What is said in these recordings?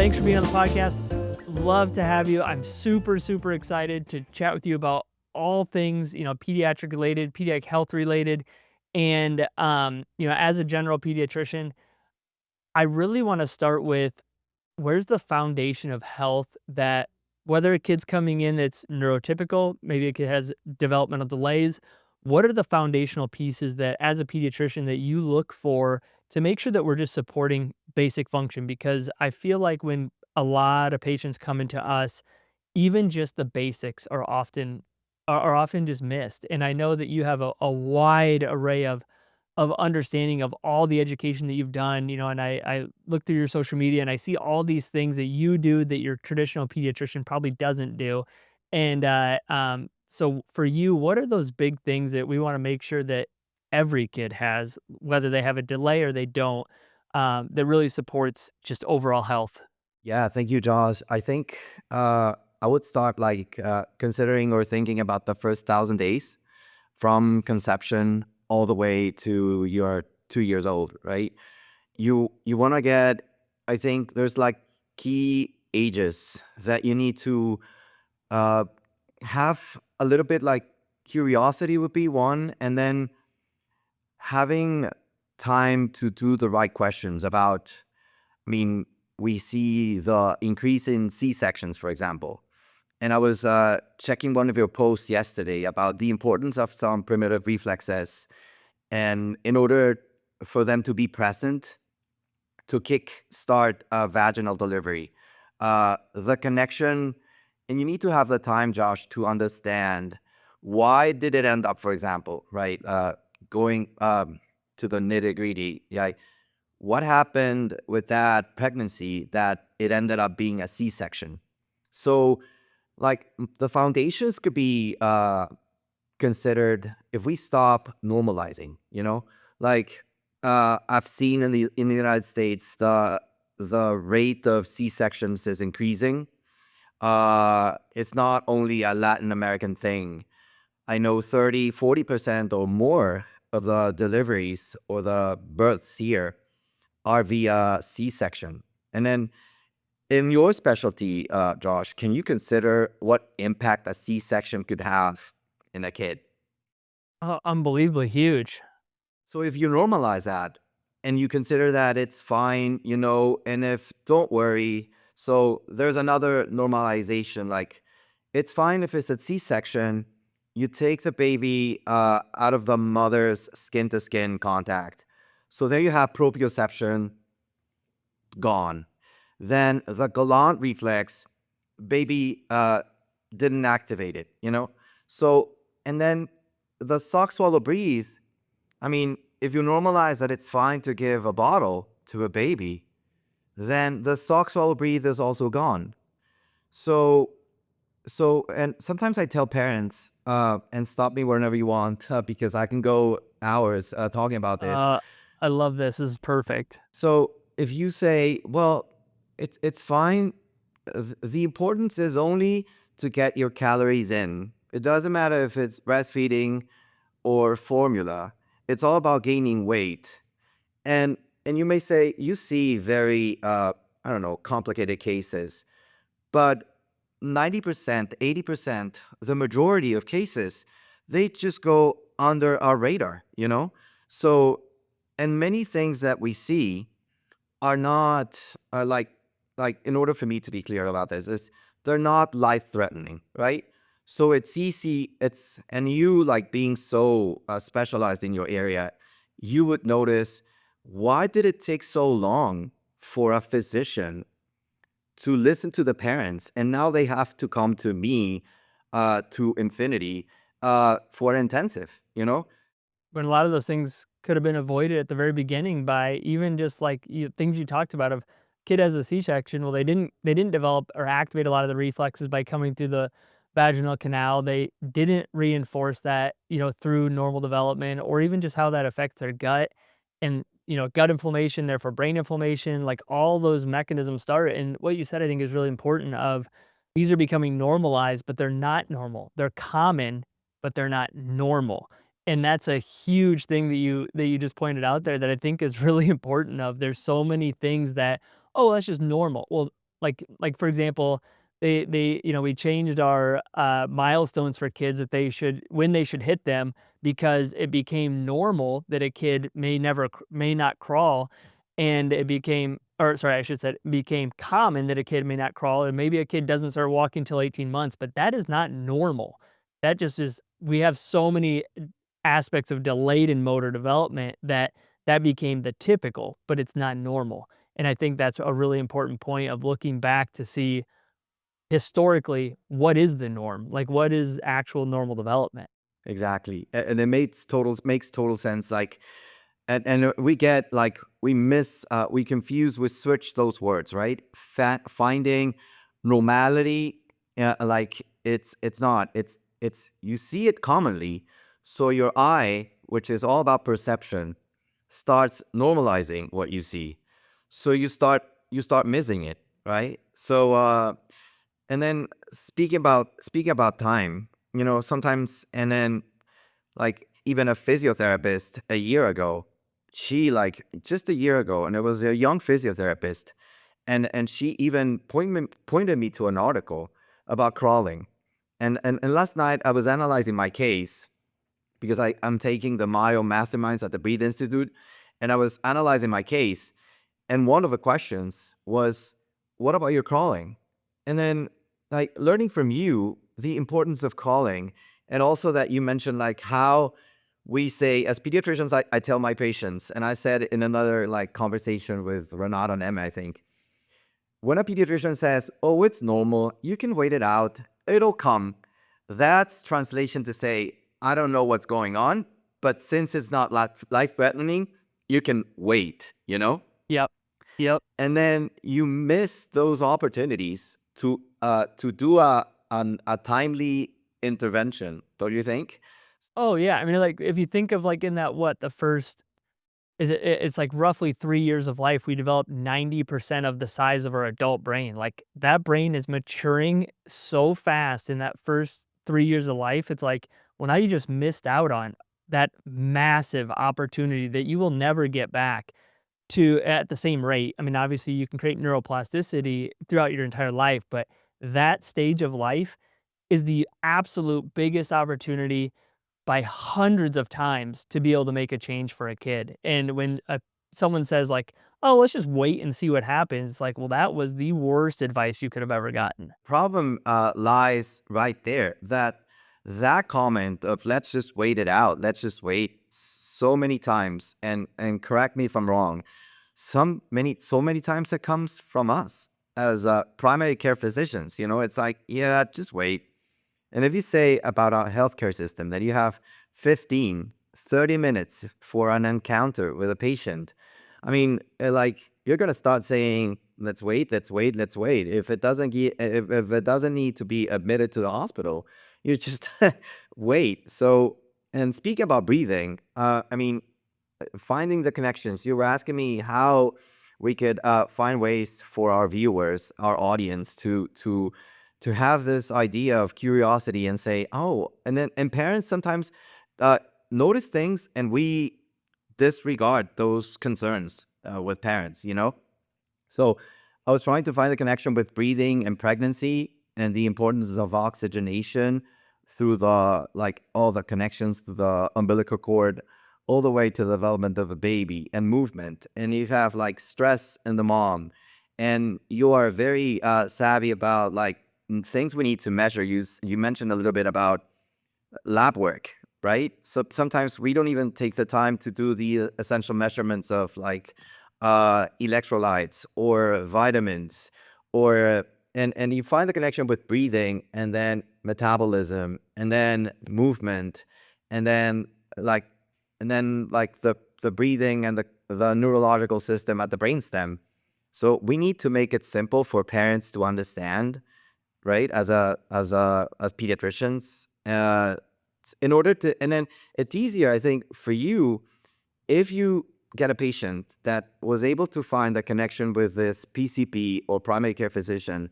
thanks for being on the podcast. Love to have you. I'm super excited to chat with you about all things, pediatric related, pediatric health related. And, as a general pediatrician, I really want to start with where's the foundation of health that whether a kid's coming in that's neurotypical, maybe a kid has developmental delays, what are the foundational pieces that as a pediatrician that you look for to make sure that we're just supporting basic function? Because I feel like when a lot of patients come into us, even just the basics are often just missed. And I know that you have a wide array of understanding of all the education that you've done, and I look through your social media and I see all these things that you do that your traditional pediatrician probably doesn't do. And so for you, what are those big things that we want to make sure that every kid has, whether they have a delay or they don't, that really supports just overall health? Yeah, thank you, Josh. I think I would start considering or thinking about the first 1,000 days from conception all the way to you're 2 years old, right? You want to get. I think there's like key ages that you need to uh, have a little bit like curiosity would be one, and then having time to do the right questions about. I mean, we see the increase in C-sections, for example. And I was checking one of your posts yesterday about the importance of some primitive reflexes. And in order for them to be present to kick start vaginal delivery, the connection, and you need to have the time, Josh, to understand why did it end up, for example, right? Going to the nitty gritty, yeah, what happened with that pregnancy that it ended up being a C-section. So, the foundations could be considered if we stop normalizing. Like I've seen in the United States, the rate of C-sections is increasing. It's not only a Latin American thing. I know 30-40% or more of the deliveries or the births here are via C-section. And then in your specialty, Josh, can you consider what impact a C-section could have in a kid? Unbelievably huge. So if you normalize that and you consider that it's fine, and if don't worry, so there's another normalization, like it's fine if it's a C-section, you take the baby out of the mother's skin to skin contact. So there you have proprioception gone. Then the galant reflex, baby didn't activate it. So, and then the suck, swallow, breathe. I mean, if you normalize that it's fine to give a bottle to a baby, then the suck, swallow, breathe is also gone. So, and sometimes I tell parents, and stop me whenever you want, because I can go hours talking about this. Uh, I love this. This is perfect. So if you say, well, it's fine, the importance is only to get your calories in. It doesn't matter if it's breastfeeding or formula. It's all about gaining weight. And you may say you see very I don't know, complicated cases, but 90%, 80%, the majority of cases, they just go under our radar. So, and many things that we see are not in order for me to be clear about this, is they're not life threatening, right? So it's easy. And you, like, being so specialized in your area, you would notice, why did it take so long for a physician to listen to the parents, and now they have to come to me to Infinity for an intensive. When a lot of those things could have been avoided at the very beginning by even just like things you talked about of kid has a C-section. Well, they didn't develop or activate a lot of the reflexes by coming through the vaginal canal. They didn't reinforce that, through normal development or even just how that affects their gut and, gut inflammation, therefore brain inflammation, like all those mechanisms start. And what you said, I think is really important of these are becoming normalized, but they're not normal. They're common, but they're not normal. And that's a huge thing that you just pointed out there that I think is really important of there's so many things that, "Oh, that's just normal." Well, Like for example, we changed our milestones for kids that they should when they should hit them because it became normal that a kid may not crawl, and it became or sorry, I should say it became common that a kid may not crawl, and maybe a kid doesn't start walking till 18 months, but that is not normal. That just is we have so many aspects of delayed in motor development that became the typical, but it's not normal. And I think that's a really important point of looking back to see historically what is the norm? Like what is actual normal development? Exactly. And it makes total sense. Like, and we get like we confuse, we switch those words, right? Finding normality, like it's not. It's you see it commonly, so your eye, which is all about perception, starts normalizing what you see. So you start missing it, right? So and then speaking about time, sometimes, and then like even a physiotherapist a year ago, she like just a year ago, and it was a young physiotherapist, and she even pointed me to an article about crawling. And last night I was analyzing my case because I'm taking the Myo Masterminds at the Breathe Institute, and I was analyzing my case, and one of the questions was, "What about your crawling?" And then, like, learning from you the importance of crawling, and also that you mentioned, like, how we say, as pediatricians, I tell my patients, and I said in another, like, conversation with Renata and Emma, I think, when a pediatrician says, "Oh, it's normal, you can wait it out, it'll come," that's translation to say, "I don't know what's going on, but since it's not life-threatening, you can wait, you know?" Yep. Yep. And then you miss those opportunities to do a timely intervention, don't you think? Oh yeah. I mean, like if you think of like in that what the first it's like roughly 3 years of life, we develop 90% of the size of our adult brain. Like that brain is maturing so fast in that first 3 years of life. It's like, well, now you just missed out on that massive opportunity that you will never get back to at the same rate. I mean, obviously you can create neuroplasticity throughout your entire life, but that stage of life is the absolute biggest opportunity by hundreds of times to be able to make a change for a kid. And when someone says like, "Oh, let's just wait and see what happens," it's like, well, that was the worst advice you could have ever gotten. Problem lies right there. That comment of "let's just wait it out, let's just wait," so many times, and correct me if I'm wrong, so many times it comes from us as primary care physicians. It's like, yeah, just wait. And if you say about our healthcare system that you have 15-30 minutes for an encounter with a patient, I mean, like you're gonna start saying, "Let's wait, let's wait, let's wait." If it doesn't need to be admitted to the hospital, you just wait. So, and speaking about breathing, I mean, finding the connections. You were asking me how we could find ways for our viewers, our audience, to have this idea of curiosity and say, "Oh," and parents sometimes uh, notice things, and we disregard those concerns with parents. So I was trying to find the connection with breathing and pregnancy and the importance of oxygenation through the like all the connections to the umbilical cord all the way to the development of a baby and movement. And you have like stress in the mom, and you are very savvy about like things we need to measure. You mentioned a little bit about lab work, right? So sometimes we don't even take the time to do the essential measurements of like electrolytes or vitamins, or and you find the connection with breathing, and then metabolism, and then movement, and then like the breathing and the neurological system at the brainstem. So we need to make it simple for parents to understand, right? As pediatricians, in order to, and then it's easier, I think, for you if you get a patient that was able to find a connection with this PCP or primary care physician,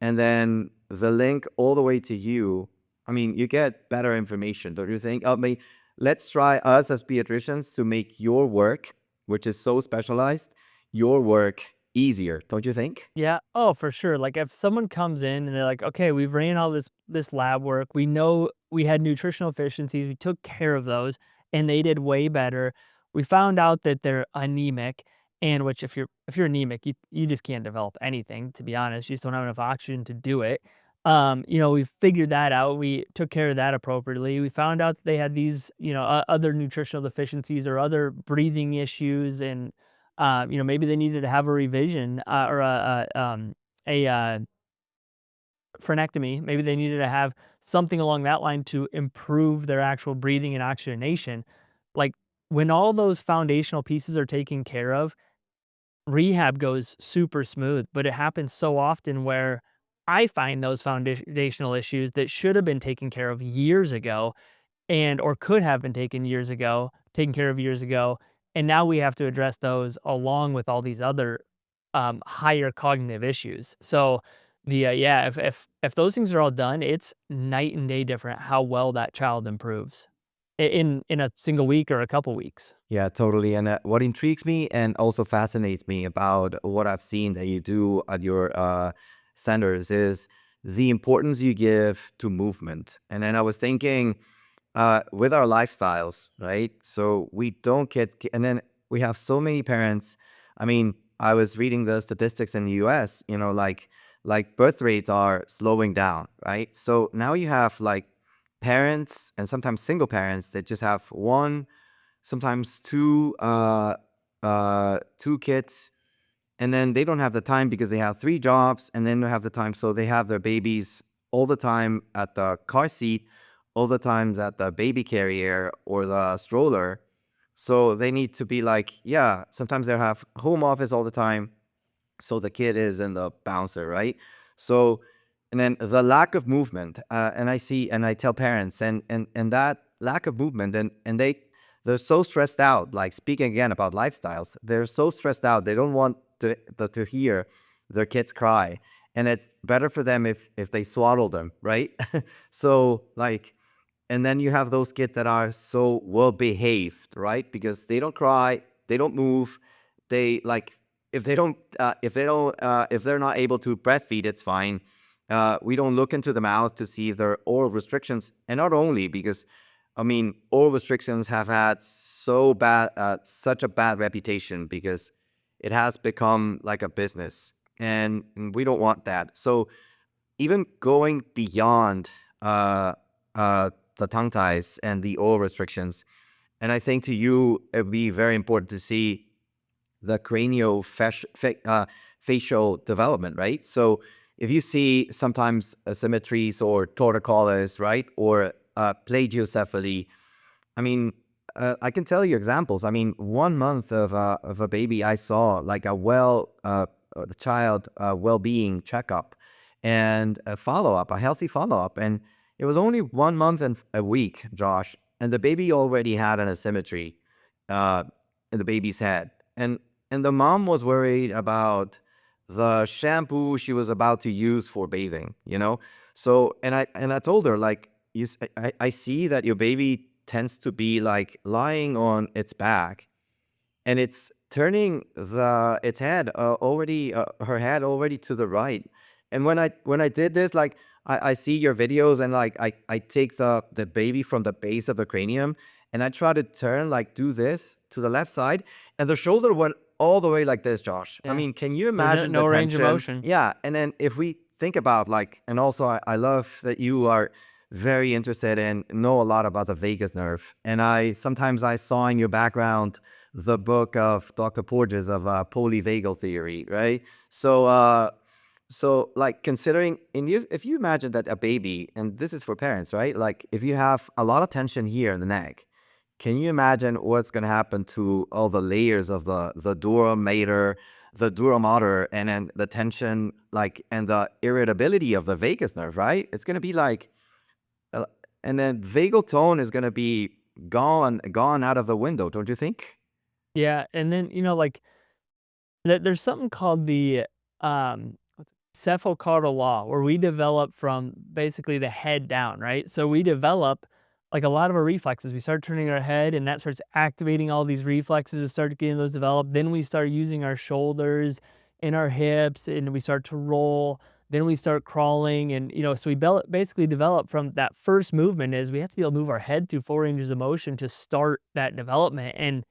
and then the link all the way to you. I mean, you get better information, don't you think? I mean, let's try us as pediatricians to make your work, which is so specialized, your work easier, don't you think? Yeah. Oh, for sure. Like if someone comes in and they're like, okay, we've ran all this lab work. We know we had nutritional efficiencies. We took care of those and they did way better. We found out that they're anemic, and which if you're anemic, you just can't develop anything, to be honest. You just don't have enough oxygen to do it. We figured that out. We took care of that appropriately. We found out that they had these, other nutritional deficiencies or other breathing issues, and maybe they needed to have a revision, or a frenectomy. Maybe they needed to have something along that line to improve their actual breathing and oxygenation. Like when all those foundational pieces are taken care of, rehab goes super smooth. But it happens so often where I find those foundational issues that should have been taken care of years ago, and or could have been taken care of years ago, and now we have to address those along with all these other, higher cognitive issues. So, yeah, if those things are all done, it's night and day different how well that child improves in a single week or a couple weeks. Yeah, totally. And what intrigues me and also fascinates me about what I've seen that you do at your centers is the importance you give to movement. And then I was thinking, with our lifestyles, right? So we don't and then we have so many parents. I mean, I was reading the statistics in the US, like birth rates are slowing down, right? So now you have like parents and sometimes single parents that just have one, sometimes two kids, and then they don't have the time because they have three jobs, and then they have the time, so they have their babies all the time at the car seat, all the times at the baby carrier or the stroller. So they need to be like, yeah, sometimes they have home office all the time, so the kid is in the bouncer, right? So, and then the lack of movement, and I see, and I tell parents, and that lack of movement, and they're so stressed out. Like speaking again about lifestyles, they're so stressed out. They don't want to hear their kids cry, and it's better for them if they swaddle them, right? So like, and then you have those kids that are so well behaved, right? Because they don't cry, they don't move, they like, if they're not able to breastfeed, it's fine. We don't look into the mouth to see if there are oral restrictions, and not only because, I mean, oral restrictions have had such a bad reputation because it has become like a business, and we don't want that. So even going beyond uh, the tongue ties and the oral restrictions, and I think to you it would be very important to see the facial development, right? So if you see sometimes asymmetries or torticollis, right, or plagiocephaly, I mean, I can tell you examples. I mean, 1 month of a baby, I saw like the child well-being checkup and a follow-up, a healthy follow-up, and it was only 1 month and a week, Josh, and the baby already had an asymmetry uh, in the baby's head, and the mom was worried about the shampoo she was about to use for bathing, So, and I told her like, I see that your baby tends to be like lying on its back, and it's turning its head already her head already to the right. And when I did this, like I see your videos, and like I take the baby from the base of the cranium, and I try to turn, like do this to the left side, and the shoulder went all the way like this, Josh. I Yeah. mean, can you There's imagine the no range of tension? motion. Yeah. And then if we think about like, and also I love that you are very interested and know a lot about the vagus nerve. And I saw in your background the book of Dr. Porges of polyvagal theory, right? So like considering, if you imagine that a baby, and this is for parents, right? Like if you have a lot of tension here in the neck, can you imagine what's going to happen to all the layers of the dura mater, the dura mater, and then the tension, like, and the irritability of the vagus nerve, right? It's going to be like, uh, and then vagal tone is going to be gone out of the window, don't you think? Yeah, and then, like, there's something called the, cephalocaudal law, where we develop from basically the head down, right? So we develop like a lot of our reflexes. We start turning our head, and that starts activating all these reflexes to start getting those developed. Then we start using our shoulders, in our hips, and we start to roll. Then we start crawling, and so we basically develop from that first movement is we have to be able to move our head through 4 ranges of motion to start that development. And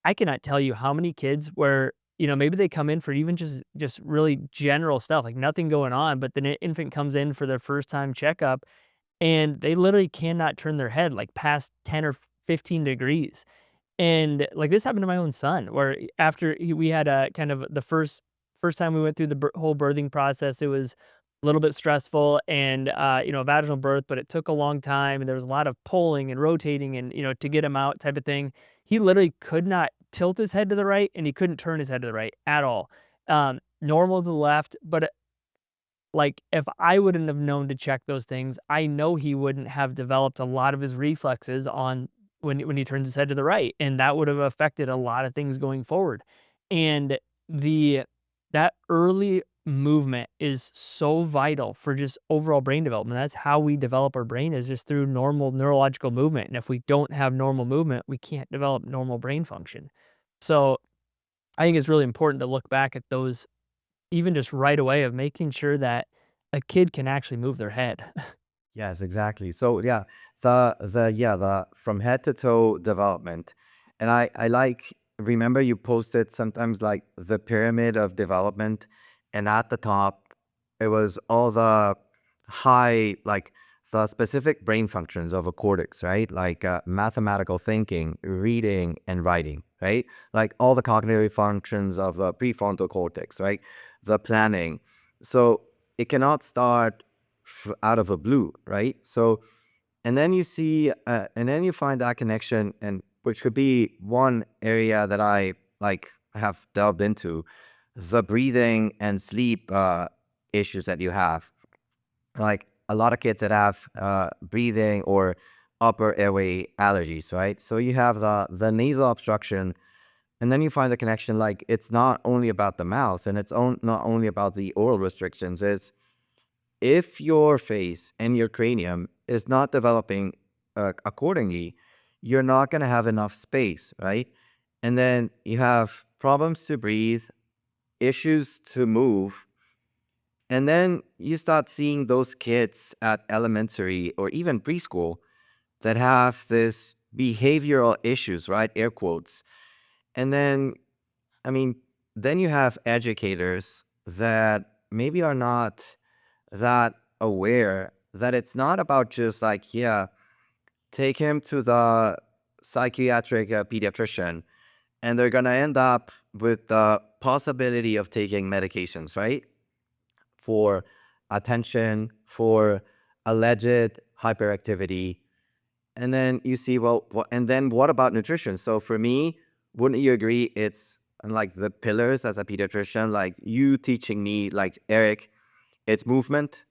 I cannot tell you how many kids where, maybe they come in for even just really general stuff, like nothing going on, but then an infant comes in for their first time checkup and they literally cannot turn their head like past 10 or 15 degrees. And like this happened to my own son, where after we had a kind of the first time we went through the whole birthing process, it was a little bit stressful and vaginal birth, but it took a long time and there was a lot of pulling and rotating and to get him out type of thing. He literally could not tilt his head to the right and he couldn't turn his head to the right at all. Normal to the left, but like, if I wouldn't have known to check those things, I know he wouldn't have developed a lot of his reflexes on when he turns his head to the right, and that would have affected a lot of things going forward. And the that early movement is so vital for just overall brain development. That's how we develop our brain is just through normal neurological movement. And if we don't have normal movement, we can't develop normal brain function. So I think it's really important to look back at those even just right away of making sure that a kid can actually move their head. Yes, exactly. So yeah, the from head to toe development. And I like remember you posted sometimes like the pyramid of development, and at the top it was all the high, like the specific brain functions of a cortex, right? Like mathematical thinking, reading and writing, right? Like all the cognitive functions of the prefrontal cortex, right? The planning. So it cannot start out of the blue, right? So, and then you see, and then you find that connection, and which could be one area that I like have delved into, the breathing and sleep issues that you have. Like a lot of kids that have breathing or upper airway allergies, right? So you have the nasal obstruction, and then you find the connection. Like it's not only about the mouth, and not only about the oral restrictions. It's if your face and your cranium is not developing accordingly, you're not going to have enough space, right? And then you have problems to breathe, issues to move, and then you start seeing those kids at elementary or even preschool that have this behavioral issues, right? Air quotes. And then, I mean, then you have educators that maybe are not that aware that it's not about just like, yeah, take him to the psychiatric pediatrician, and they're going to end up with the possibility of taking medications, right? For attention, for alleged hyperactivity. And then you see, well, and then what about nutrition? So for me, wouldn't you agree it's like the pillars as a pediatrician, like you teaching me, like Eric, it's movement,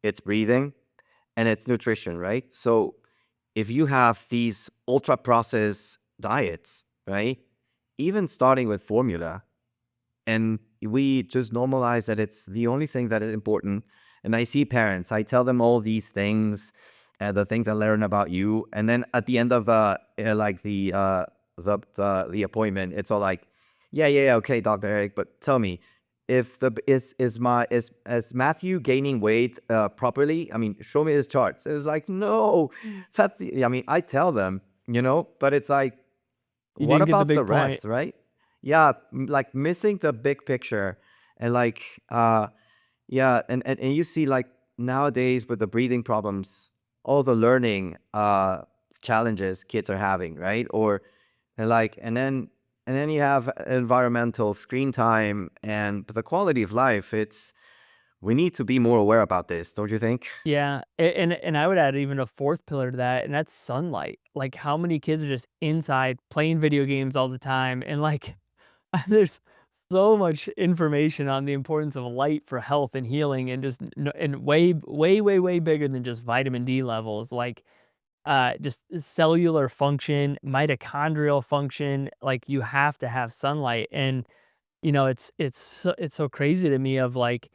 it's breathing, and it's nutrition, right? So if you have these ultra processed diets, right? Even starting with formula, and we just normalize that it's the only thing that is important. And I see parents, I tell them all these things, the things I learn about you, and then at the end of like the appointment, it's all like, yeah, yeah, yeah, okay, Dr. Eric, but tell me, if the is Matthew gaining weight properly? I mean, show me his charts. It's like, no, that's I mean, I tell them, but it's like, You what didn't get the about the big point. rest, right? Yeah, like missing the big picture, and like yeah, and you see like nowadays with the breathing problems, all the learning challenges kids are having, right? Or and like and then you have environmental screen time and the quality of life. It's we need to be more aware about this, don't you think? Yeah, and I would add even a fourth pillar to that, and that's sunlight. Like, how many kids are just inside playing video games all the time, and, like, there's so much information on the importance of light for health and healing and just and way, way, way, way bigger than just vitamin D levels, like, just cellular function, mitochondrial function, like, you have to have sunlight, and, it's so crazy to me of, like,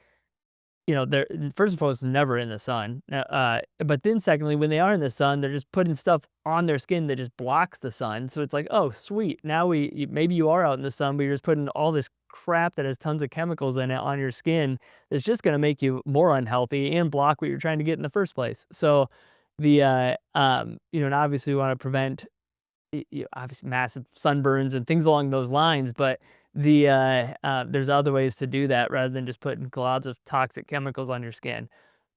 they're first and foremost never in the sun. But then secondly, when they are in the sun, they're just putting stuff on their skin that just blocks the sun. So it's like, oh, sweet. Now maybe you are out in the sun, but you're just putting all this crap that has tons of chemicals in it on your skin. It's just going to make you more unhealthy and block what you're trying to get in the first place. So and obviously we want to prevent obviously massive sunburns and things along those lines, but there's other ways to do that rather than just putting globs of toxic chemicals on your skin.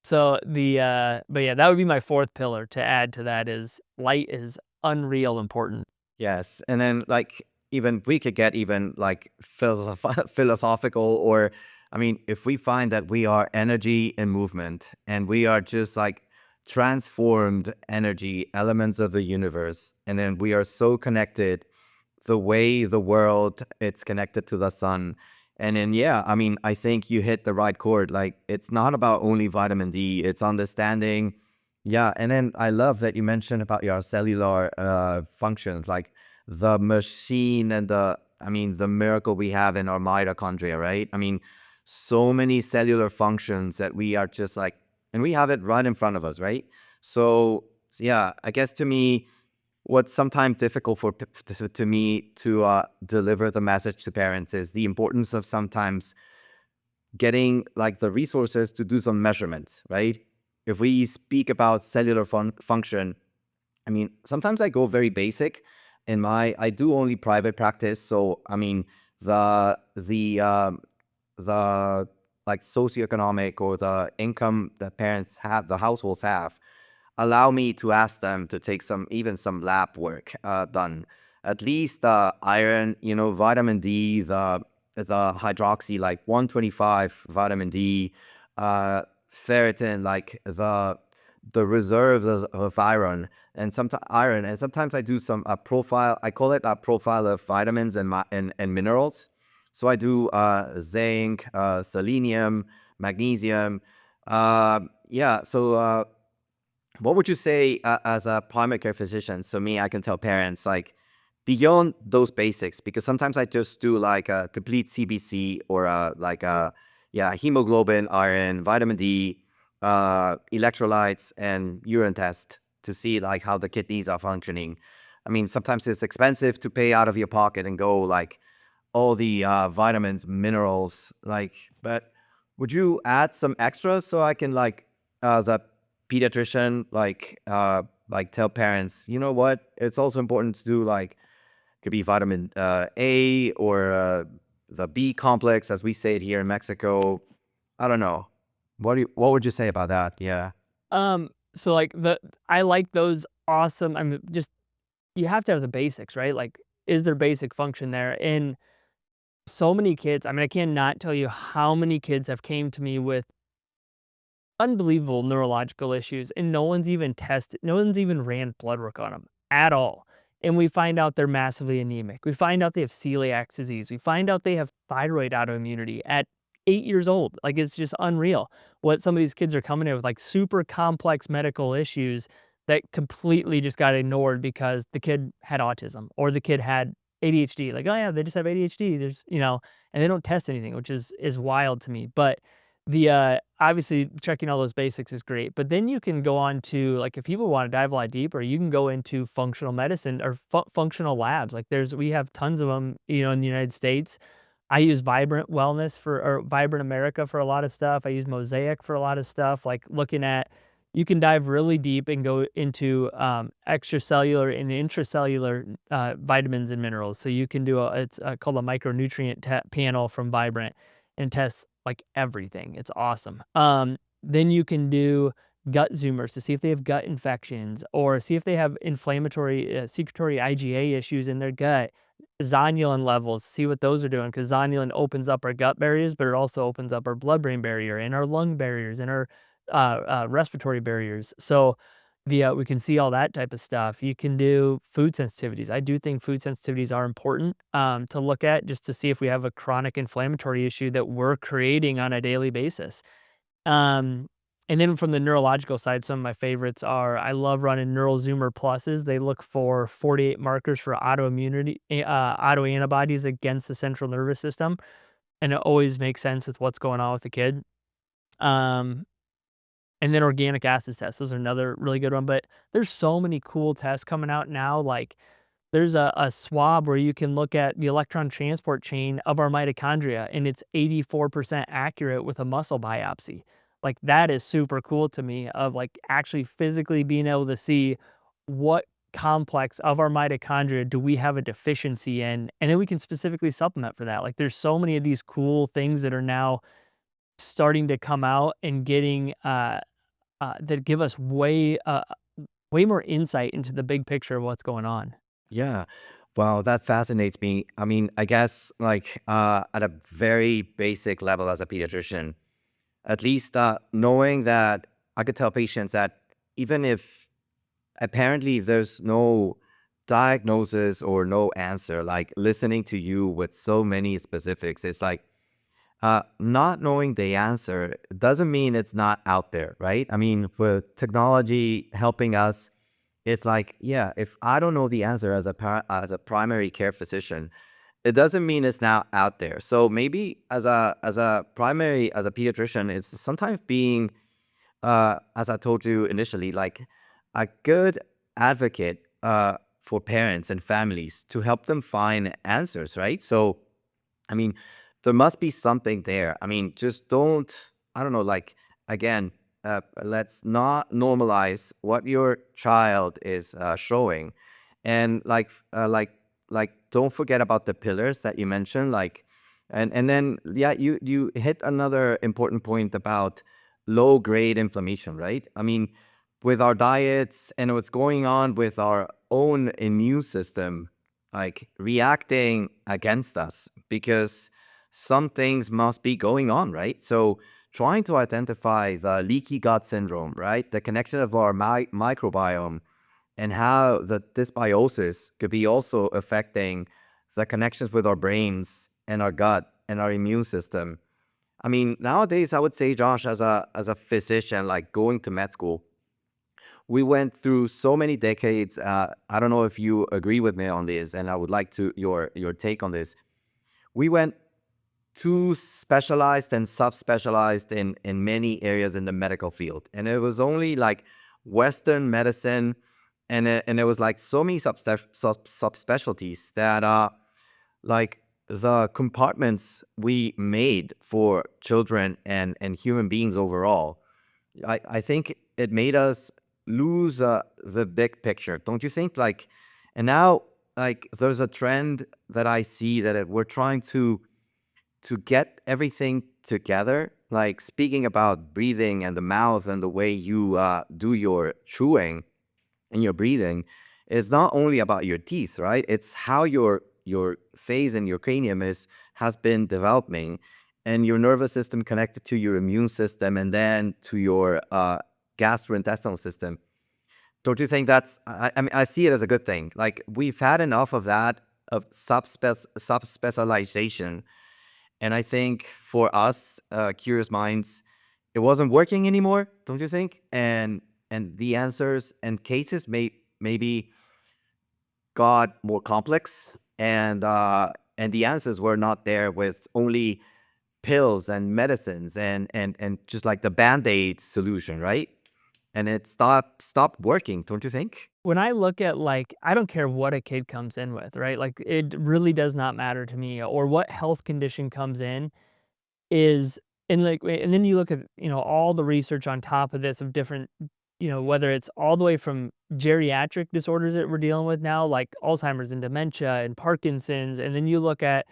So but yeah, that would be my fourth pillar to add to that is light is unreal important. Yes, and then like even we could get even like philosophical, or I mean, if we find that we are energy in movement and we are just like transformed energy elements of the universe, and then we are so connected the way the world it's connected to the sun. And then yeah, I mean, I think you hit the right chord. Like it's not about only vitamin D, it's understanding. Yeah, and then I love that you mentioned about your cellular functions, like the machine and I mean, the miracle we have in our mitochondria, right? I mean, so many cellular functions that we are just like, and we have it right in front of us, right? So yeah, I guess to me, what's sometimes difficult to me to deliver the message to parents is the importance of sometimes getting like the resources to do some measurements, right? If we speak about cellular function, I mean, sometimes I go very basic. I do only private practice, so I mean, the like socioeconomic or the income that parents have, the households have, allow me to ask them to take some lab work done. At least iron, vitamin D, the hydroxy, like 125 vitamin D, ferritin, like the reserves of iron, and sometimes I do some profile. I call it a profile of vitamins and minerals. So I do zinc, selenium, magnesium. Yeah. So what would you say as a primary care physician? So me, I can tell parents like beyond those basics, because sometimes I just do like a complete CBC or like a yeah, hemoglobin, iron, vitamin D, electrolytes, and urine test to see like how the kidneys are functioning. I mean, sometimes it's expensive to pay out of your pocket and go like all the vitamins, minerals, like. But would you add some extras so I can like as a pediatrician like tell parents, you know what? It's also important to do like could be vitamin A or the B complex, as we say it here in Mexico. I don't know. What would you say about that? Yeah. So like I like those awesome. I mean, just you have to have the basics, right? Like, is there basic function there? And so many kids, I mean, I cannot tell you how many kids have came to me with unbelievable neurological issues, and no one's even ran blood work on them at all. And we find out they're massively anemic. We find out they have celiac disease. We find out they have thyroid autoimmunity at 8 years old. Like, it's just unreal what some of these kids are coming in with, like, super complex medical issues that completely just got ignored because the kid had autism or the kid had ADHD. Like, "Oh, yeah, they just have ADHD." And they don't test anything, which is wild to me. But obviously checking all those basics is great, but then you can go on to, like, if people wanna dive a lot deeper, you can go into functional medicine or functional labs. Like, we have tons of them, in the United States. I use Vibrant Wellness or Vibrant America for a lot of stuff. I use Mosaic for a lot of stuff, like, looking at you can dive really deep and go into, extracellular and intracellular, vitamins and minerals. So you can do it's, called a micronutrient panel from Vibrant and tests, like, everything. It's awesome. Then you can do gut zoomers to see if they have gut infections or see if they have inflammatory, secretory IgA issues in their gut. Zonulin levels, see what those are doing because zonulin opens up our gut barriers, but it also opens up our blood-brain barrier and our lung barriers and our respiratory barriers. So we can see all that type of stuff. You can do food sensitivities. I do think food sensitivities are important to look at just to see if we have a chronic inflammatory issue that we're creating on a daily basis. Um, and then from the neurological side, some of my favorites are I love running Neural Zoomer Pluses. They look for 48 markers for autoantibodies against the central nervous system, and it always makes sense with what's going on with the kid. Um, and then organic acid tests, those are another really good one, but there's so many cool tests coming out now, like, there's a swab where you can look at the electron transport chain of our mitochondria, and it's 84% accurate with a muscle biopsy. Like, that is super cool to me of, like, actually physically being able to see what complex of our mitochondria do we have a deficiency in, and then we can specifically supplement for that. Like, there's so many of these cool things that are now starting to come out and getting, that give us way more insight into the big picture of what's going on. Yeah. Well, that fascinates me. I mean, I guess like at a very basic level as a pediatrician, at least knowing that I could tell patients that even if apparently there's no diagnosis or no answer, like listening to you with so many specifics, it's like not knowing the answer doesn't mean it's not out there, right? I mean, with technology helping us, it's like, yeah, if I don't know the answer as as a primary care physician, it doesn't mean it's not out there. So maybe as a pediatrician, it's sometimes being as I told you initially, like a good advocate for parents and families to help them find answers, right? So I mean, there must be something there. I mean, just don't, I don't know, like, again, let's not normalize what your child is showing. And don't forget about the pillars that you mentioned. Like, and then, yeah, you hit another important point about low grade inflammation, right? I mean, with our diets and what's going on with our own immune system, like reacting against us because some things must be going on, right? So trying to identify the leaky gut syndrome, right? The connection of our microbiome and how the dysbiosis could be also affecting the connections with our brains and our gut and our immune system. I mean, nowadays I would say, Josh, as a physician, like going to med school, we went through so many decades. I don't know if you agree with me on this, and I would like to your take on this. We went too specialized and subspecialized in many areas in the medical field, and it was only like Western medicine, and it was like so many subspecialties that like the compartments we made for children and human beings overall. I think it made us lose the big picture, don't you think? Like, and now like there's a trend that I see that we're trying to get everything together. Like speaking about breathing and the mouth and the way you do your chewing and your breathing, it's not only about your teeth, right? It's how your face and your cranium is has been developing, and your nervous system connected to your immune system, and then to your gastrointestinal system. Don't you think that's? I mean, I see it as a good thing. Like we've had enough of that of subspecialization, and I think for us, curious minds, it wasn't working anymore. Don't you think? And the answers and cases maybe got more complex, and the answers were not there with only pills and medicines and just like the band-aid solution, right? And it stopped working, don't you think? When I look at, like, I don't care what a kid comes in with, right? Like, it really does not matter to me, or what health condition comes in is, and like, and then you look at, all the research on top of this of different, whether it's all the way from geriatric disorders that we're dealing with now, like Alzheimer's and dementia and Parkinson's, and then you look at,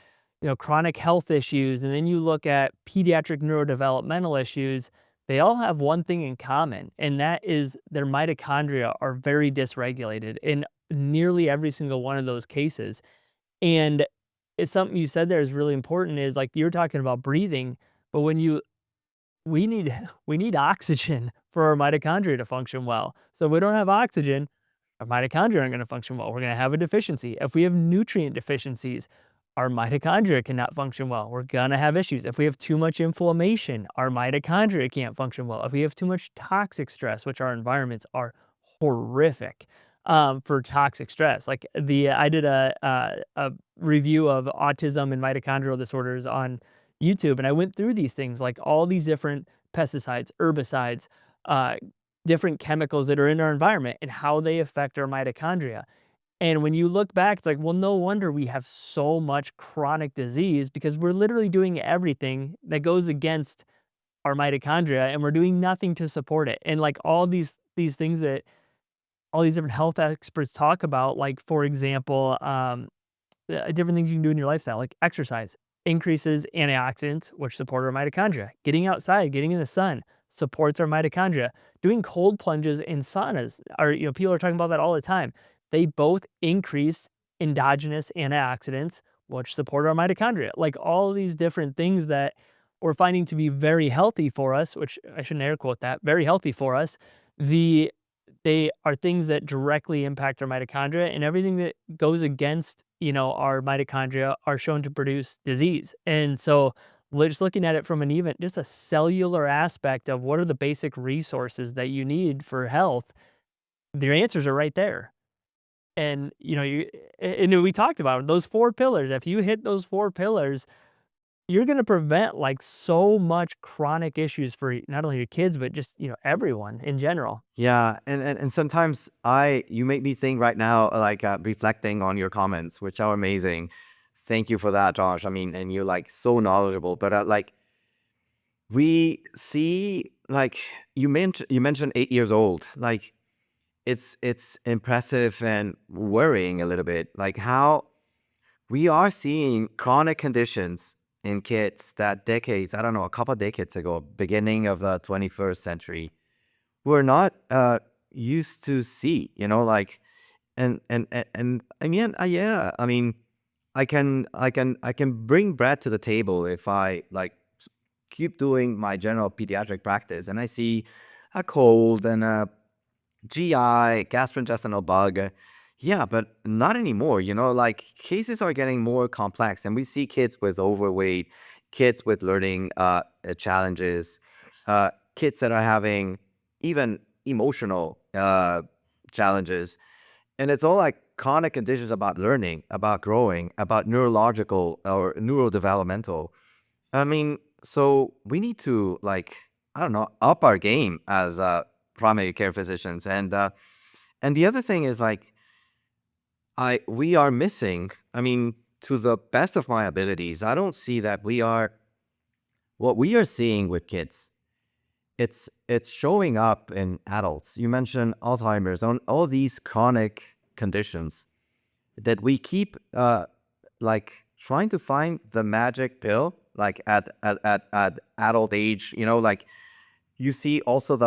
chronic health issues, and then you look at pediatric neurodevelopmental issues. They all have one thing in common, and that is their mitochondria are very dysregulated in nearly every single one of those cases. And it's something you said there is really important is, like, you're talking about breathing, but we need we need oxygen for our mitochondria to function well. So if we don't have oxygen, our mitochondria aren't gonna function well. We're gonna have a deficiency. If we have nutrient deficiencies, our mitochondria cannot function well. We're gonna have issues. If we have too much inflammation, our mitochondria can't function well. If we have too much toxic stress, which our environments are horrific, for toxic stress. Like I did a review of autism and mitochondrial disorders on YouTube, and I went through these things, like all these different pesticides, herbicides, uh, different chemicals that are in our environment and how they affect our mitochondria. And when you look back, it's like, well, no wonder we have so much chronic disease because we're literally doing everything that goes against our mitochondria and we're doing nothing to support it. And like all these things that all these different health experts talk about, like for example, different things you can do in your lifestyle, like exercise, increases antioxidants, which support our mitochondria. Getting outside, getting in the sun supports our mitochondria. Doing cold plunges in saunas, are people are talking about that all the time. They both increase endogenous antioxidants, which support our mitochondria. Like all these different things that we're finding to be very healthy for us, which I shouldn't air quote that, very healthy for us. The they are things that directly impact our mitochondria, and everything that goes against, our mitochondria are shown to produce disease. And so just looking at it from an even just a cellular aspect of what are the basic resources that you need for health, their answers are right there. And and we talked about 'em, those 4 pillars. If you hit those 4 pillars, you're gonna prevent like so much chronic issues for not only your kids, but just everyone in general. Yeah, and sometimes you make me think right now, like reflecting on your comments, which are amazing. Thank you for that, Josh. I mean, and you're like so knowledgeable. But like we see, like you mentioned 8 years old. Like it's impressive and worrying a little bit. Like how we are seeing chronic conditions in kids that decades, I don't know, a couple decades ago, beginning of the 21st century, we're not used to see, like and I mean, yeah, I mean, I can bring bread to the table if I like keep doing my general pediatric practice and I see a cold and a GI, gastrointestinal bug. Yeah, but not anymore. Like cases are getting more complex, and we see kids with overweight, kids with learning challenges, kids that are having even emotional challenges. And it's all like chronic conditions about learning, about growing, about neurological or neurodevelopmental. I mean, so we need to like, I don't know, up our game as primary care physicians. And the other thing is like we are missing, I mean, to the best of my abilities, I don't see that we are what we are seeing with kids. It's showing up in adults. You mentioned Alzheimer's, on all these chronic conditions that we keep like trying to find the magic pill like at adult age, like you see also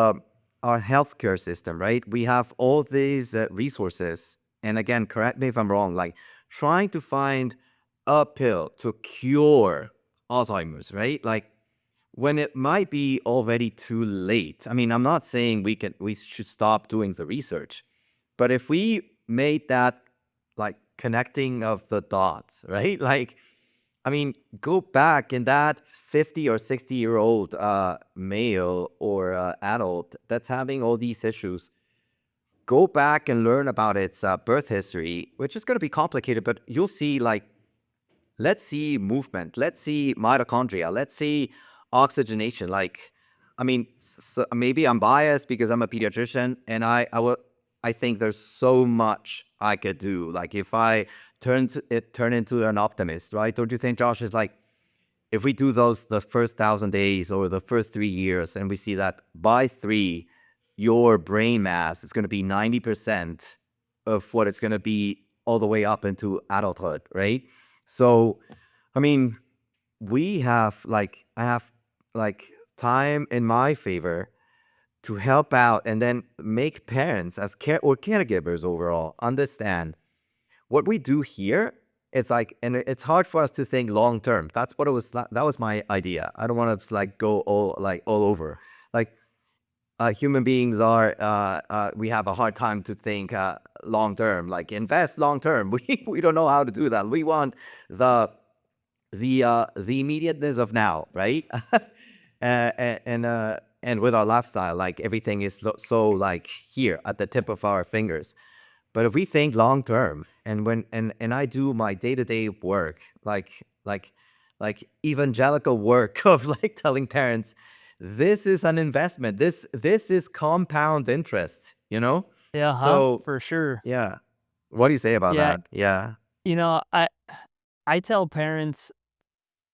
our healthcare system, right? We have all these resources, and again, correct me if I'm wrong, like trying to find a pill to cure Alzheimer's, right? Like when it might be already too late. I mean, I'm not saying we should stop doing the research, but if we made that like connecting of the dots, right? Like, I mean, go back in that 50 or 60-year-old male or adult that's having all these issues. Go back and learn about its birth history, which is going to be complicated, but you'll see like, let's see movement, let's see mitochondria, let's see oxygenation. Like, I mean, maybe I'm biased because I'm a pediatrician, and I think there's so much I could do. Like if I turn into an optimist, right? Don't you think, Josh? Is like if we do the first 1,000 days or the first 3 years, and we see that by 3, your brain mass is going to be 90% of what it's going to be all the way up into adulthood, right? So, I mean, I have like time in my favor to help out and then make parents as caregivers overall understand what we do here. It's like, and it's hard for us to think long term. That's what it was. That was my idea. I don't want to like go all over. Like human beings are, we have a hard time to think long term. Like invest long term. We don't know how to do that. We want the the immediateness of now, right? And with our lifestyle, like everything is so like here at the tip of our fingers. But if we think long term, and when I do my day-to-day work, like evangelical work of like telling parents this is an investment. This is compound interest, you know? Yeah, huh, So for sure. yeah. What do you say about Yeah, that? Yeah. you know, I tell parents,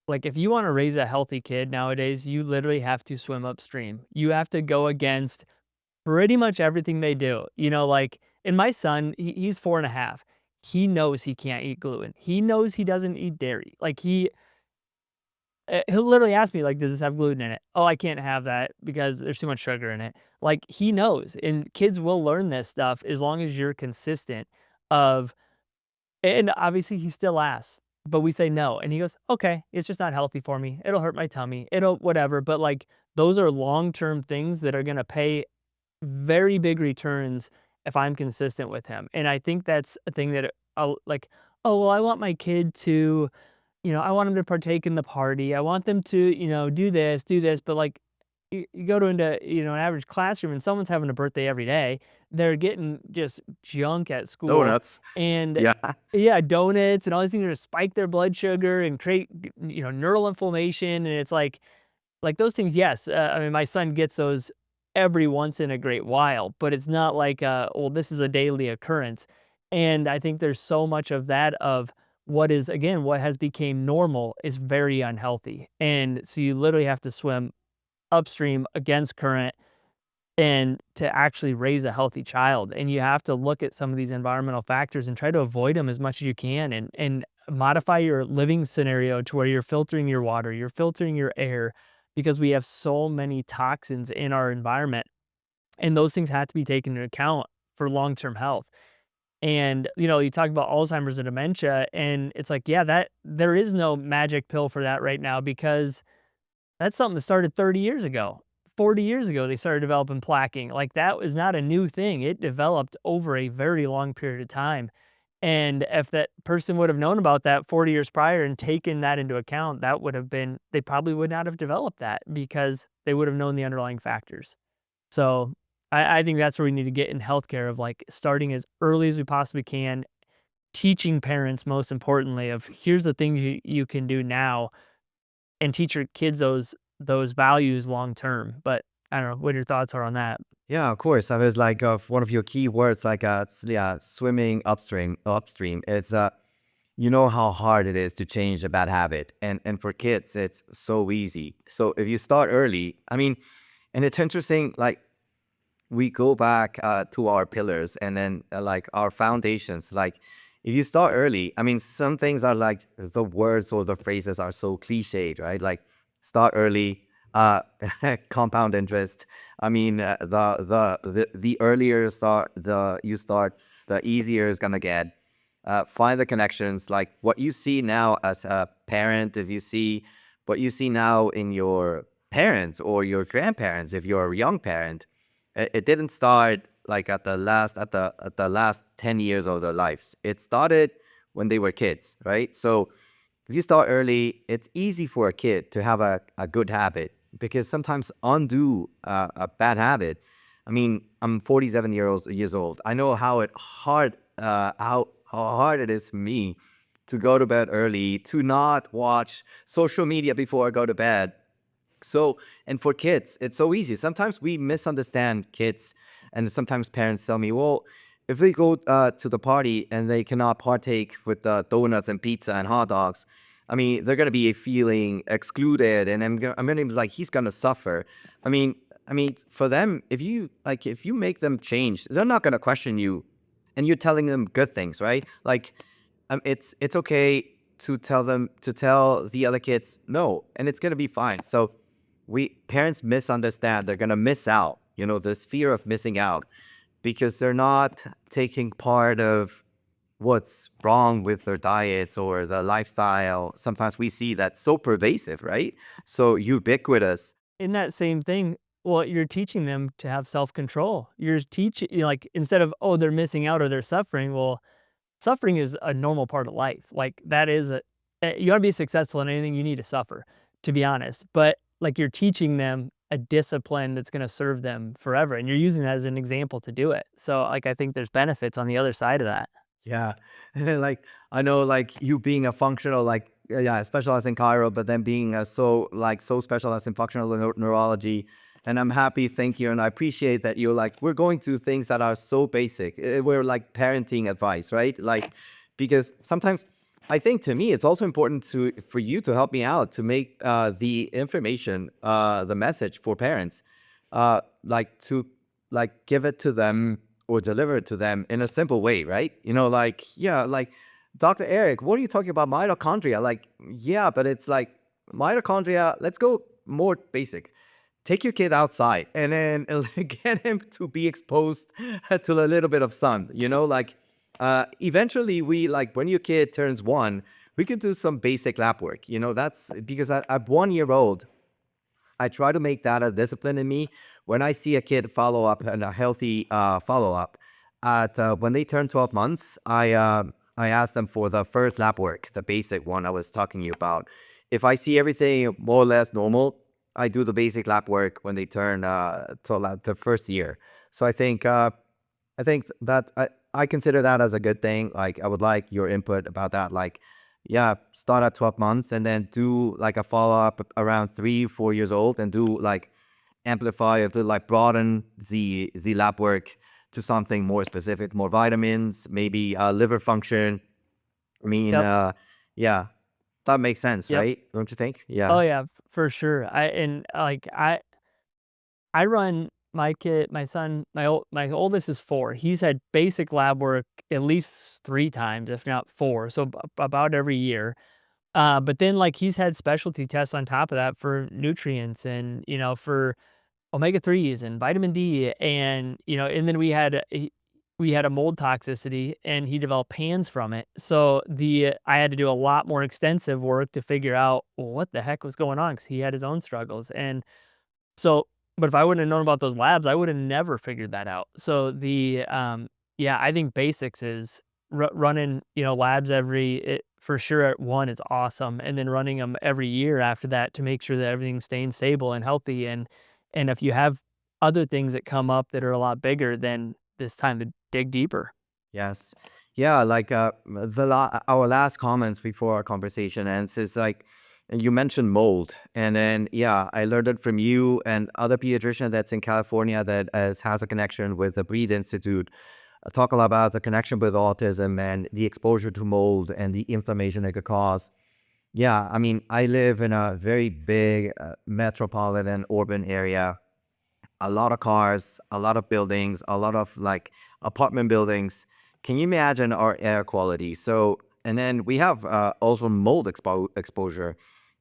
like, if you wanna raise a healthy kid nowadays, you literally have to swim upstream. You have to go against pretty much everything they do, like, and my son, he's 4.5. He knows he can't eat gluten. He knows he doesn't eat dairy. Like, he'll literally ask me, like, "Does this have gluten in it?" "Oh, I can't have that because there's too much sugar in it." Like, he knows, and kids will learn this stuff as long as you're consistent of and obviously he still asks, but we say no, and he goes, "Okay, it's just not healthy for me. It'll hurt my tummy. It'll whatever." But, like, those are long-term things that are gonna pay very big returns if I'm consistent with him, and I think that's a thing that I'll like, "Oh, well, I want my kid to, I want them to partake in the party. I want them to, do this," but, like, you go to into, an average classroom and someone's having a birthday every day. They're getting just junk at school, Donuts. and Yeah. yeah, donuts and all these things are to spike their blood sugar and create, neural inflammation, and it's like those things, yes, I mean, my son gets those every once in a great while, but it's not like, well, this is a daily occurrence, and I think there's so much of that of what is, again, what has became normal is very unhealthy, and so you literally have to swim upstream against current and to actually raise a healthy child, and you have to look at some of these environmental factors and try to avoid them as much as you can and modify your living scenario to where you're filtering your water, you're filtering your air, because we have so many toxins in our environment, and those things have to be taken into account for long-term health. And, you talk about Alzheimer's and dementia, and it's like, yeah, that there is no magic pill for that right now because that's something that started 30 years ago. 40 years ago, they started developing plaquing. Like, that was not a new thing. It developed over a very long period of time. And if that person would have known about that 40 years prior and taken that into account, that would have been, they probably would not have developed that because they would have known the underlying factors. So I think that's where we need to get in healthcare of like starting as early as we possibly can, teaching parents, most importantly, of here's the things you can do now and teach your kids those values long term. But I don't know what your thoughts are on that. Yeah, of course. I was like one of your key words, like yeah, swimming upstream. Upstream. It's you know how hard it is to change a bad habit, and for kids, it's so easy. So if you start early, I mean, and it's interesting. Like we go back to our pillars, and then like our foundations. Like if you start early, I mean, some things are like the words or the phrases are so cliched, right? Like start early, uh, compound interest. I mean, the earlier you start, the easier it's gonna get. Find the connections, like what you see now as a parent. If you see what you see now in your parents or your grandparents, if you're a young parent, it didn't start like at the last 10 years of their lives. It started when they were kids, right? So if you start early, it's easy for a kid to have a good habit, because sometimes undo a bad habit. I mean, I'm 47 years old. I know how hard it is for me to go to bed early, to not watch social media before I go to bed. So, and for kids, it's so easy. Sometimes we misunderstand kids, and sometimes parents tell me, well, if we go to the party and they cannot partake with the donuts and pizza and hot dogs, I mean, they're gonna be feeling excluded, and I'm gonna be like, he's gonna suffer. I mean, for them, if you make them change, they're not gonna question you, and you're telling them good things, right? Like, it's okay to tell the other kids no, and it's gonna be fine. So we parents misunderstand. They're gonna miss out. You know, this fear of missing out because they're not taking part of what's wrong with their diets or the lifestyle. Sometimes we see that so pervasive, right? So ubiquitous. In that same thing, well, you're teaching them to have self control. You're teaching, like, instead of, oh, they're missing out or they're suffering. Well, suffering is a normal part of life. Like, that is you gotta be successful in anything, you need to suffer, to be honest. But, like, you're teaching them a discipline that's gonna serve them forever, and you're using that as an example to do it. So, like, I think there's benefits on the other side of that. Yeah. Like I know, like you being a functional like yeah, specialized in chiro, but then being so specialized in functional neurology. And I'm happy, thank you, and I appreciate that you're like, we're going through things that are so basic. We're like parenting advice, right? Like, because sometimes I think to me it's also important to for you to help me out to make the information, the message for parents, to like give it to them or deliver it to them in a simple way, right? Like, yeah, like, Dr. Eric, what are you talking about mitochondria? Like, yeah, but it's like mitochondria. Let's go more basic. Take your kid outside and then get him to be exposed to a little bit of sun. Like, eventually, we like when your kid turns 1, we can do some basic lab work. That's because at 1 year old, I try to make that a discipline in me. When I see a kid follow up and a healthy follow up, at when they turn 12 months, I ask them for the first lab work, the basic one I was talking to you about. If I see everything more or less normal, I do the basic lab work when they turn the first year. So I think that I consider that as a good thing. Like, I would like your input about that. Like, yeah, start at 12 months and then do like a follow up around 3, 4 years old and do like amplify or to like broaden the lab work to something more specific, more vitamins, maybe liver function. I mean, Yep, yeah, that makes sense, yep. right? Don't you think? Yeah. Oh, yeah, for sure. I run my kid my son my oldest is 4. He's had basic lab work at least 3 times, if not 4, so about every year. But then, like, he's had specialty tests on top of that for nutrients and, for omega-3s and vitamin D and, and then we had a mold toxicity and he developed PANS from it. So I had to do a lot more extensive work to figure out, well, what the heck was going on because he had his own struggles. And so, but if I wouldn't have known about those labs, I would have never figured that out. So yeah, I think basics is running, labs for sure at 1 is awesome. And then running them every year after that to make sure that everything's staying stable and healthy. And if you have other things that come up that are a lot bigger, then it's time to dig deeper. Yes. Yeah, like our last comments before our conversation ends is like you mentioned mold, and then yeah, I learned it from you and other pediatrician that's in California that has a connection with the Breed Institute. Talk a lot about the connection with autism and the exposure to mold and the inflammation it could cause. Yeah, I mean, I live in a very big metropolitan urban area, a lot of cars, a lot of buildings, a lot of like apartment buildings. Can you imagine our air quality? So, and then we have also mold exposure.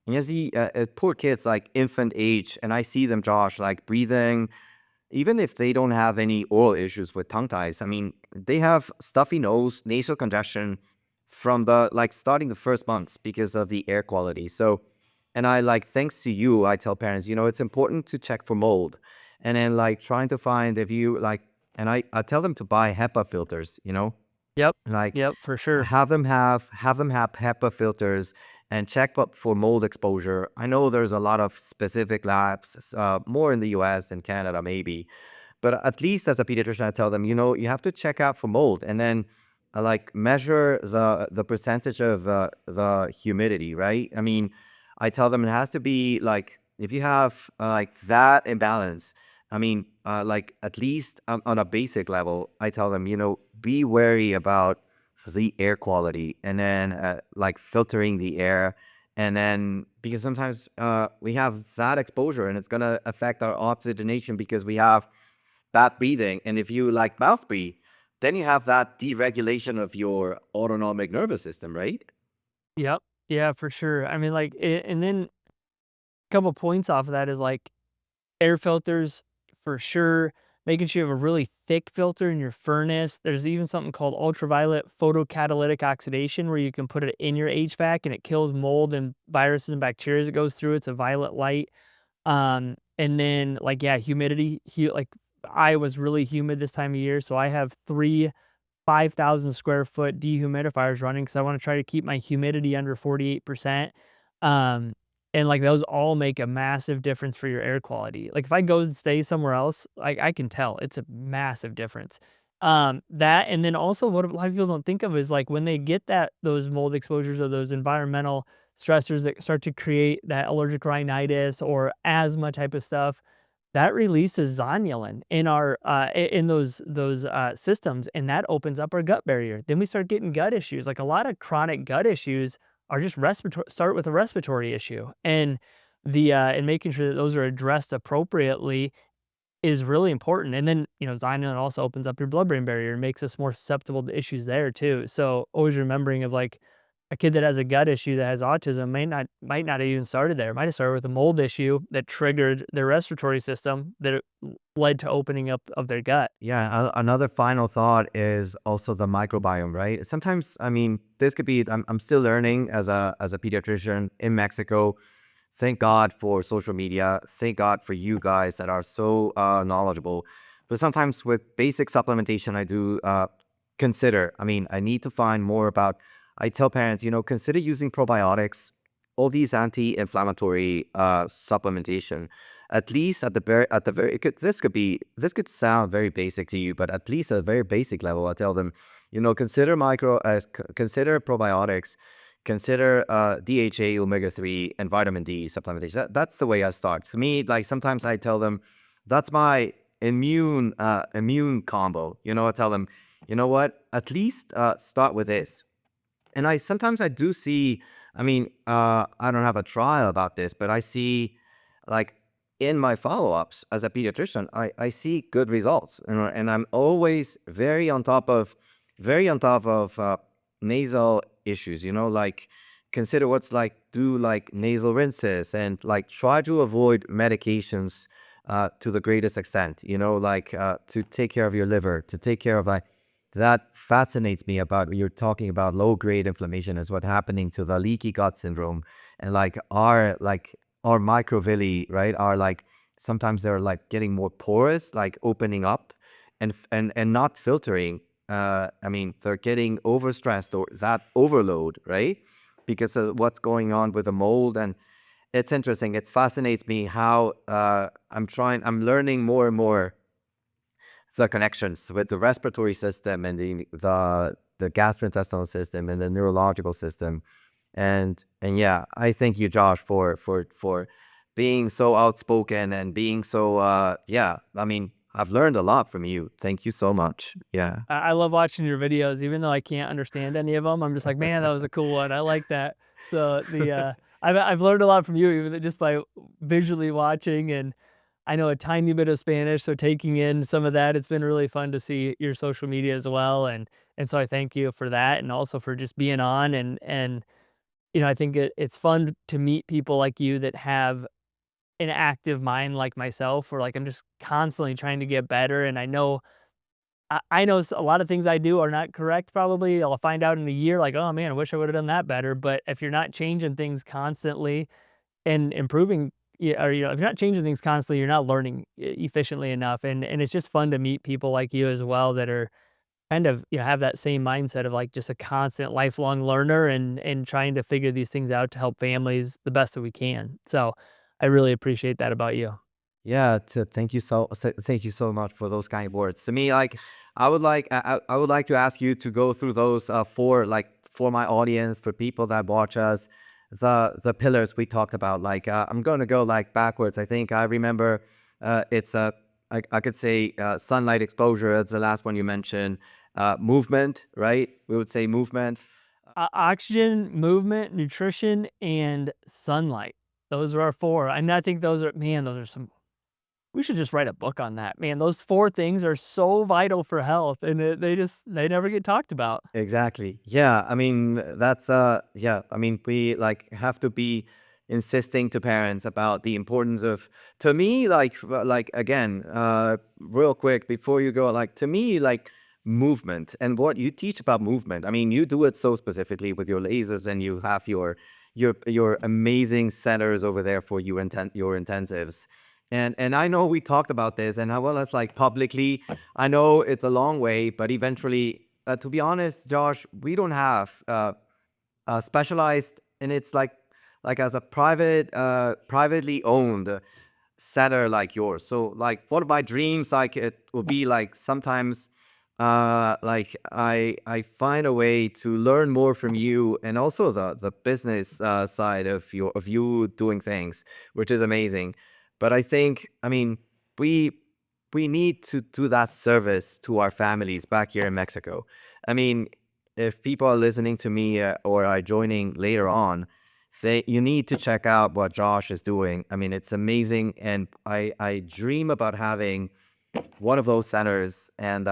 And you see poor kids like infant age, and I see them, Josh, like breathing, even if they don't have any oral issues with tongue ties. I mean, they have stuffy nose, nasal congestion from the like starting the first months because of the air quality. So, and I like, thanks to you, I tell parents, it's important to check for mold. And then like trying to find if you like, and I tell them to buy HEPA filters, Yep. like Yep, for sure. have them have HEPA filters and check up for mold exposure. I know there's a lot of specific labs, more in the US and Canada maybe, but at least as a pediatrician, I tell them, you have to check out for mold, and then like measure the percentage of the humidity, right? I mean, I tell them it has to be like if you have like that imbalance. I mean, like at least on a basic level, I tell them, be wary about the air quality, and then like filtering the air. And then because sometimes we have that exposure and it's going to affect our oxygenation because we have bad breathing. And if you like mouth breathe, then you have that deregulation of your autonomic nervous system, right? Yep. Yeah, for sure. I mean, like, and then a couple points off of that is like air filters for sure. Making sure you have a really thick filter in your furnace. There's even something called ultraviolet photocatalytic oxidation where you can put it in your HVAC and it kills mold and viruses and bacteria as it goes through. It's a violet light. And then like, yeah, humidity. Like I was really humid this time of year, so I have 3 5,000 square foot dehumidifiers running because I want to try to keep my humidity under 48%. Um, and like those all make a massive difference for your air quality. Like if I go and stay somewhere else, like I can tell it's a massive difference. That and then also what a lot of people don't think of is, like, when they get those mold exposures or those environmental stressors that start to create that allergic rhinitis or asthma type of stuff, that releases zonulin in our, in those systems, and that opens up our gut barrier. Then we start getting gut issues. Like, a lot of chronic gut issues are just respiratory start with a respiratory issue, and making sure that those are addressed appropriately is really important, and then, Xynon also opens up your blood-brain barrier and makes us more susceptible to issues there too, so always remembering of, like, a kid that has a gut issue that has autism might not have even started there, it might have started with a mold issue that triggered their respiratory system that led to opening up of their gut. Yeah, another final thought is also the microbiome, right? Sometimes, I mean, this could be. I'm still learning as a pediatrician in Mexico. Thank God for social media. Thank God for you guys that are so knowledgeable. But sometimes with basic supplementation, I do consider. I mean, I need to find more about. I tell parents, consider using probiotics, all these anti-inflammatory supplementation. At least at the very, this could sound very basic to you, but at least at a very basic level, I tell them, consider consider probiotics, consider DHA, omega 3, and vitamin D supplementation. That's the way I start. For me, like sometimes I tell them, that's my immune combo. I tell them, you know what? At least start with this. And I do see, I mean, I don't have a trial about this, but I see like in my follow-ups as a pediatrician, I see good results. And I'm always very on top of nasal issues, like consider what's like, do like nasal rinses and like try to avoid medications to the greatest extent, like to take care of your liver, to take care of like, that fascinates me about you're talking about low grade inflammation is what happening to the leaky gut syndrome and like our microvilli, right, are like sometimes they're like getting more porous, like opening up and not filtering. I mean, they're getting overstressed or that overload, right? Because of what's going on with the mold. And it's interesting. It fascinates me how I'm learning more and more the connections with the respiratory system and the gastrointestinal system and the neurological system. And yeah, I thank you, Josh, for being so outspoken and being so yeah, I mean, I've learned a lot from you. Thank you so much. Yeah. I love watching your videos, even though I can't understand any of them. I'm just like, "Man, that was a cool one. I like that." So I've learned a lot from you even just by visually watching, and I know a tiny bit of Spanish, so taking in some of that, it's been really fun to see your social media as well, and so I thank you for that, and also for just being on, and I think it's fun to meet people like you that have an active mind like myself, where, like, I'm just constantly trying to get better, and I know a lot of things I do are not correct probably. I'll find out in a year like, "Oh, man, I wish I would've done that better," but if you're not changing things constantly and improving, or, if you're not changing things constantly, you're not learning efficiently enough, and it's just fun to meet people like you as well that are kind of, have that same mindset of, like, just a constant lifelong learner and trying to figure these things out to help families the best that we can. So, I really appreciate that about you. Yeah, thank you so much for those kind words. To me, like I would like to ask you to go through those for my audience, for people that watch us, the pillars we talked about. Like I'm gonna go like backwards. I think I remember it's I could say sunlight exposure. That's the last one you mentioned. Movement, right? We would say movement. Oxygen, movement, nutrition, and sunlight. Those are our 4, and I think those are some we should just write a book on that. Man, those 4 things are so vital for health, and they never get talked about. Exactly. Yeah. I mean, that's yeah. I mean, we like have to be insisting to parents about the importance of to me like again real quick before you go, like to me like movement and what you teach about movement. I mean, you do it so specifically with your lasers and you have your amazing centers over there for your intensives. And I know we talked about this and I well as like publicly, I know it's a long way, but eventually to be honest, Josh, we don't have specialized, and it's like as a privately owned center like yours. So like one of my dreams, like it would be like sometimes like I find a way to learn more from you, and also the business side of you doing things, which is amazing. But I think, I mean, we we need to do that service to our families back here in Mexico. I mean, if people are listening to me, or are joining later on, they you need to check out what Josh is doing. I mean, it's amazing, and I dream about having one of those centers. And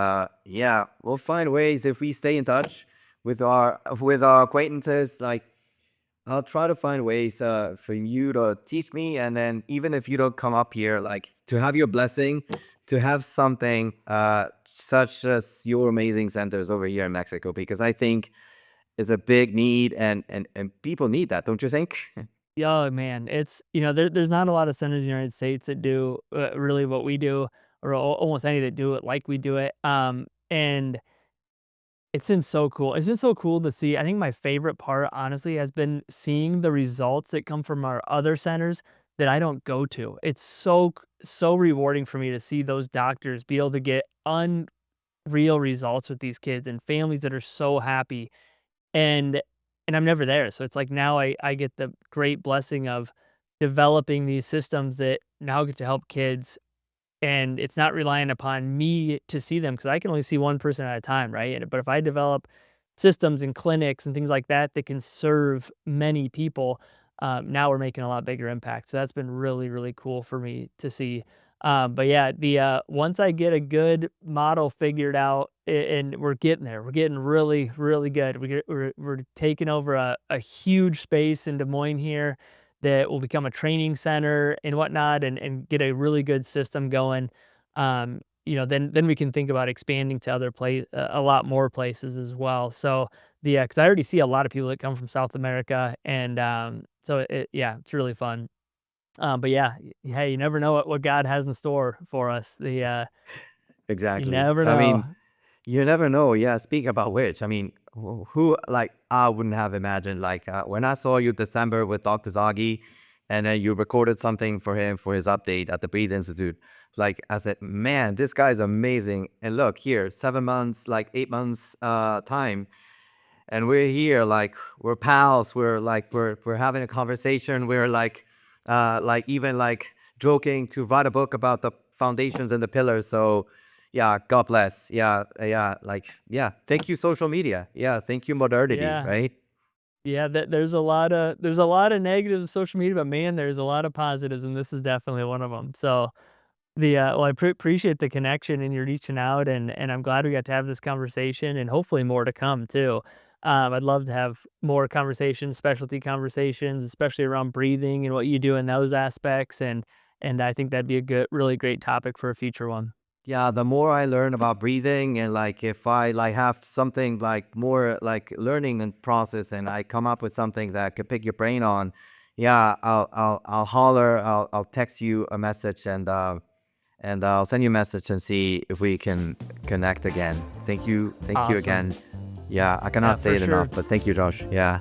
yeah, we'll find ways if we stay in touch with our acquaintances. Like, I'll try to find ways for you to teach me, and then even if you don't come up here, like, to have your blessing, to have something such as your amazing centers over here in Mexico, because I think it's a big need, and people need that, don't you think? Yeah, man, it's there's not a lot of centers in the United States that do, really what we do, or almost any that do it like we do it, and it's been so cool. It's been so cool to see. I think my favorite part, honestly, has been seeing the results that come from our other centers that I don't go to. It's so rewarding for me to see those doctors be able to get unreal results with these kids and families that are so happy, and I'm never there, so it's like now I get the great blessing of developing these systems that now get to help kids, and it's not relying upon me to see them because I can only see one person at a time, right? But if I develop systems and clinics and things like that that can serve many people, now we're making a lot bigger impact. So that's been really, really cool for me to see. But yeah, the once I get a good model figured out, and we're getting there, we're getting really, really good. We're taking over a huge space in Des Moines here that will become a training center and whatnot, and get a really good system going. Then we can think about expanding to a lot more places as well. So the because I already see a lot of people that come from South America, and yeah, it's really fun. But yeah, hey, you never know what God has in store for us. You Exactly. never I know. mean, you never know. Yeah. Speak about which, I mean, who, like, I wouldn't have imagined, like, when I saw you December with Dr. Zagi, and then you recorded something for him for his update at the Breathe Institute. Like, I said, man, this guy's amazing. And look here, 7 months, like 8 months time, and we're here, like, we're pals, we're having a conversation, we're like even like joking to write a book about the foundations and the pillars. So yeah, God bless. Yeah, yeah, like, yeah, thank you social media, yeah, thank you modernity, Yeah, right? yeah. There's a lot of negatives of social media, but man, there's a lot of positives, and this is definitely one of them. So well, I appreciate the connection and you're reaching out, and I'm glad we got to have this conversation, and hopefully more to come too. I'd love to have more conversations, specialty conversations, especially around breathing and what you do in those aspects, and I think that'd be a really great topic for a future one. Yeah, the more I learn about breathing, and like if I like have something like more like learning and process, and I come up with something that could pick your brain on, yeah, I'll holler, I'll text you a message, and I'll send you a message and see if we can connect again. Thank you Awesome. again. Yeah, I Yeah, cannot say for it enough, sure. but thank you, Josh. Yeah.